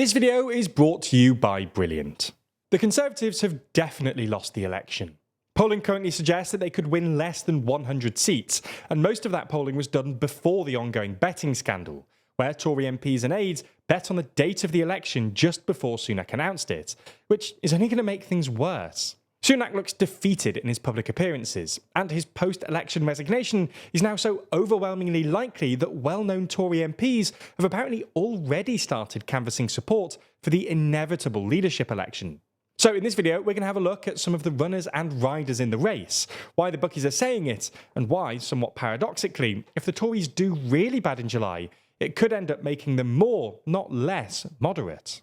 This video is brought to you by Brilliant. The Conservatives have definitely lost the election. Polling currently suggests that they could win less than 100 seats, and most of that polling was done before the ongoing betting scandal, where Tory MPs and aides bet on the date of the election just before Sunak announced it, which is only going to make things worse. Sunak looks defeated in his public appearances, and his post-election resignation is now so overwhelmingly likely that well-known Tory MPs have apparently already started canvassing support for the inevitable leadership election. So in this video, we're going to have a look at some of the runners and riders in the race, why the bookies are saying it, and why, somewhat paradoxically, if the Tories do really bad in July, it could end up making them more, not less, moderate.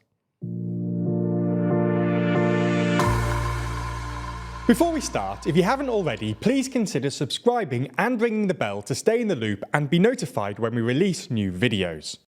Before we start, if you haven't already, please consider subscribing and ringing the bell to stay in the loop and be notified when we release new videos.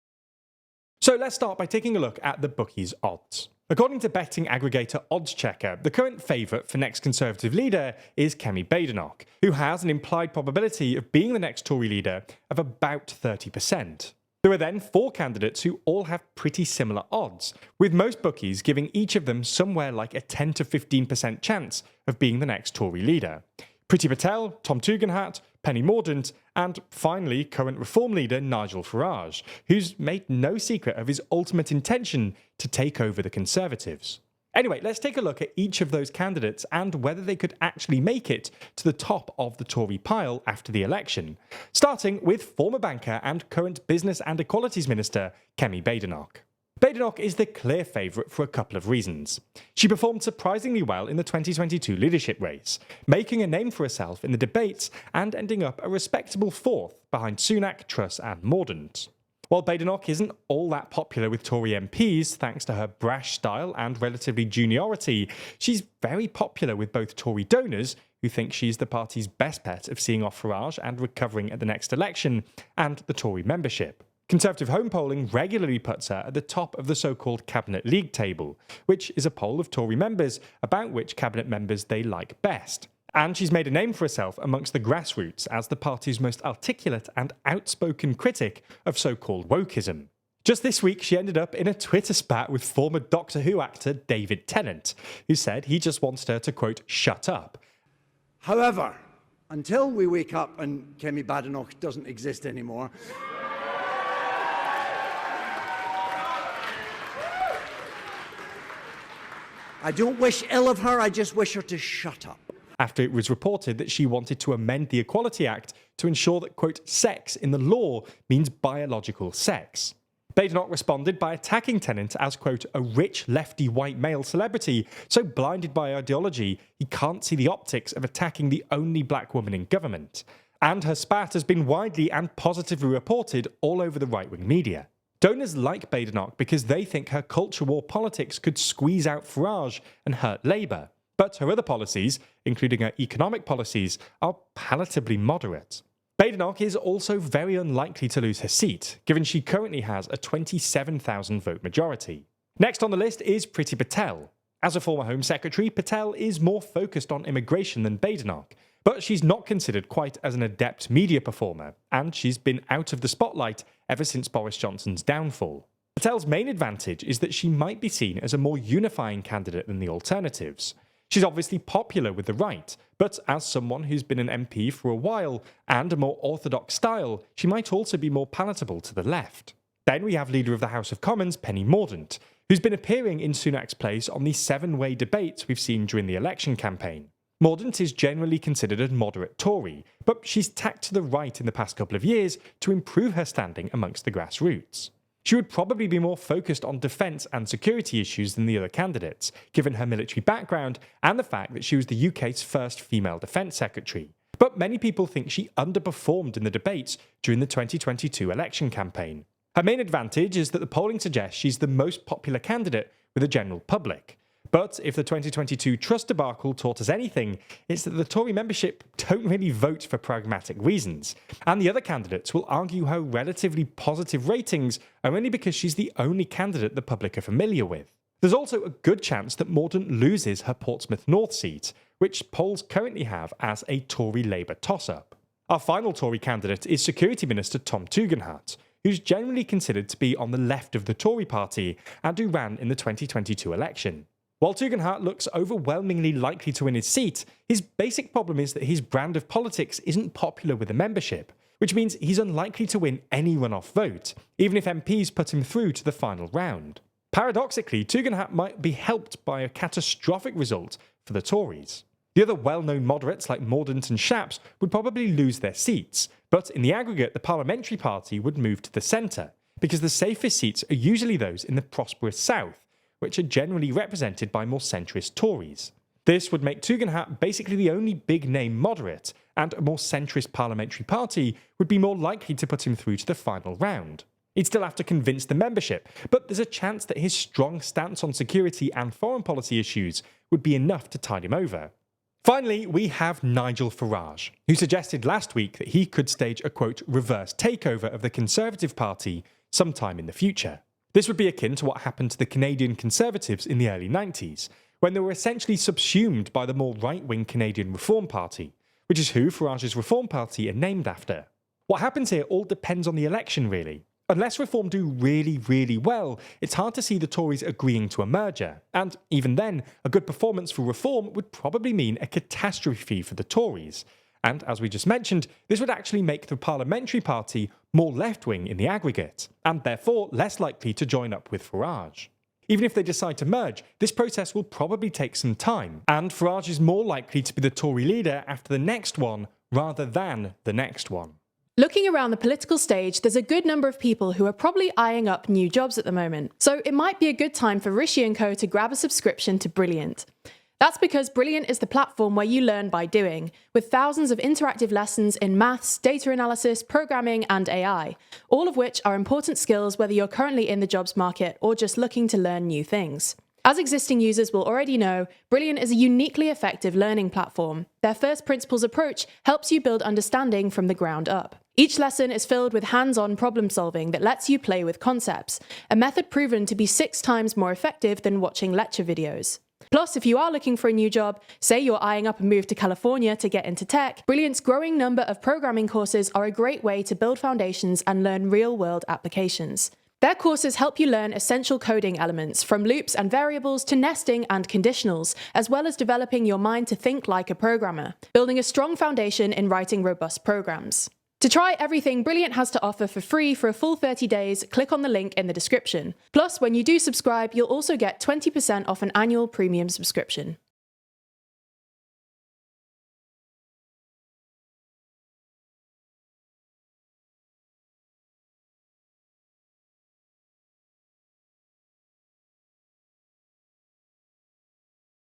So let's start by taking a look at the bookies' odds. According to betting aggregator OddsChecker, the current favourite for next Conservative leader is Kemi Badenoch, who has an implied probability of being the next Tory leader of about 30%. There are then 4 candidates who all have pretty similar odds, with most bookies giving each of them somewhere like a 10 to 15% chance of being the next Tory leader. Priti Patel, Tom Tugendhat, Penny Mordaunt, and finally current Reform leader Nigel Farage, who's made no secret of his ultimate intention to take over the Conservatives. Anyway, let's take a look at each of those candidates and whether they could actually make it to the top of the Tory pile after the election, starting with former banker and current Business and Equalities Minister Kemi Badenoch. Badenoch is the clear favourite for a couple of reasons. She performed surprisingly well in the 2022 leadership race, making a name for herself in the debates and ending up a respectable 4th behind Sunak, Truss and Mordaunt. While Badenoch isn't all that popular with Tory MPs thanks to her brash style and relatively juniority, she's very popular with both Tory donors, who think she's the party's best bet of seeing off Farage and recovering at the next election, and the Tory membership. Conservative home polling regularly puts her at the top of the so-called Cabinet League table, which is a poll of Tory members about which cabinet members they like best. And she's made a name for herself amongst the grassroots as the party's most articulate and outspoken critic of so-called wokeism. Just this week, she ended up in a Twitter spat with former Doctor Who actor David Tennant, who said he just wanted her to, quote, shut up. However, until we wake up and Kemi Badenoch doesn't exist anymore, I don't wish ill of her, I just wish her to shut up. After it was reported that she wanted to amend the Equality Act to ensure that, quote, sex in the law means biological sex. Badenoch responded by attacking Tennant as, quote, a rich lefty white male celebrity so blinded by ideology he can't see the optics of attacking the only black woman in government. And her spat has been widely and positively reported all over the right-wing media. Donors like Badenoch because they think her culture war politics could squeeze out Farage and hurt Labour. But her other policies, including her economic policies, are palatably moderate. Badenoch is also very unlikely to lose her seat, given she currently has a 27,000 vote majority. Next on the list is Priti Patel. As a former Home Secretary, Patel is more focused on immigration than Badenoch, but she's not considered quite as an adept media performer, and she's been out of the spotlight ever since Boris Johnson's downfall. Patel's main advantage is that she might be seen as a more unifying candidate than the alternatives. She's obviously popular with the right, but as someone who's been an MP for a while and a more orthodox style, she might also be more palatable to the left. Then we have Leader of the House of Commons Penny Mordaunt, who's been appearing in Sunak's place on the 7-way debates we've seen during the election campaign. Mordaunt is generally considered a moderate Tory, but she's tacked to the right in the past couple of years to improve her standing amongst the grassroots. She would probably be more focused on defence and security issues than the other candidates, given her military background and the fact that she was the UK's first female defence secretary. But many people think she underperformed in the debates during the 2022 election campaign. Her main advantage is that the polling suggests she's the most popular candidate with the general public. But if the 2022 Truss debacle taught us anything, it's that the Tory membership don't really vote for pragmatic reasons, and the other candidates will argue her relatively positive ratings are only because she's the only candidate the public are familiar with. There's also a good chance that Mordaunt loses her Portsmouth North seat, which polls currently have as a Tory-Labour toss-up. Our final Tory candidate is Security Minister Tom Tugendhat, who's generally considered to be on the left of the Tory party and who ran in the 2022 election. While Tugendhat looks overwhelmingly likely to win his seat, his basic problem is that his brand of politics isn't popular with the membership, which means he's unlikely to win any runoff vote, even if MPs put him through to the final round. Paradoxically, Tugendhat might be helped by a catastrophic result for the Tories. The other well-known moderates like Mordaunt and Shapps would probably lose their seats, but in the aggregate the parliamentary party would move to the centre, because the safest seats are usually those in the prosperous south, which are generally represented by more centrist Tories. This would make Tugendhat basically the only big-name moderate, and a more centrist parliamentary party would be more likely to put him through to the final round. He'd still have to convince the membership, but there's a chance that his strong stance on security and foreign policy issues would be enough to tide him over. Finally, we have Nigel Farage, who suggested last week that he could stage a quote reverse takeover of the Conservative Party sometime in the future. This would be akin to what happened to the Canadian Conservatives in the early 90s, when they were essentially subsumed by the more right-wing Canadian Reform Party, which is who Farage's Reform Party are named after. What happens here all depends on the election, really. Unless Reform do really, really well, it's hard to see the Tories agreeing to a merger, and even then, a good performance for Reform would probably mean a catastrophe for the Tories. And as we just mentioned, this would actually make the parliamentary party more left-wing in the aggregate, and therefore less likely to join up with Farage. Even if they decide to merge, this process will probably take some time, and Farage is more likely to be the Tory leader after the next one rather than the next one. Looking around the political stage, there's a good number of people who are probably eyeing up new jobs at the moment, so it might be a good time for Rishi & Co to grab a subscription to Brilliant. That's because Brilliant is the platform where you learn by doing, with thousands of interactive lessons in maths, data analysis, programming, and AI, all of which are important skills whether you're currently in the jobs market or just looking to learn new things. As existing users will already know, Brilliant is a uniquely effective learning platform. Their first principles approach helps you build understanding from the ground up. Each lesson is filled with hands-on problem solving that lets you play with concepts, a method proven to be 6 times more effective than watching lecture videos. Plus, if you are looking for a new job, say you're eyeing up a move to California to get into tech, Brilliant's growing number of programming courses are a great way to build foundations and learn real-world applications. Their courses help you learn essential coding elements, from loops and variables to nesting and conditionals, as well as developing your mind to think like a programmer, building a strong foundation in writing robust programs. To try everything Brilliant has to offer for free for a full 30 days, click on the link in the description. Plus, when you do subscribe, you'll also get 20% off an annual premium subscription.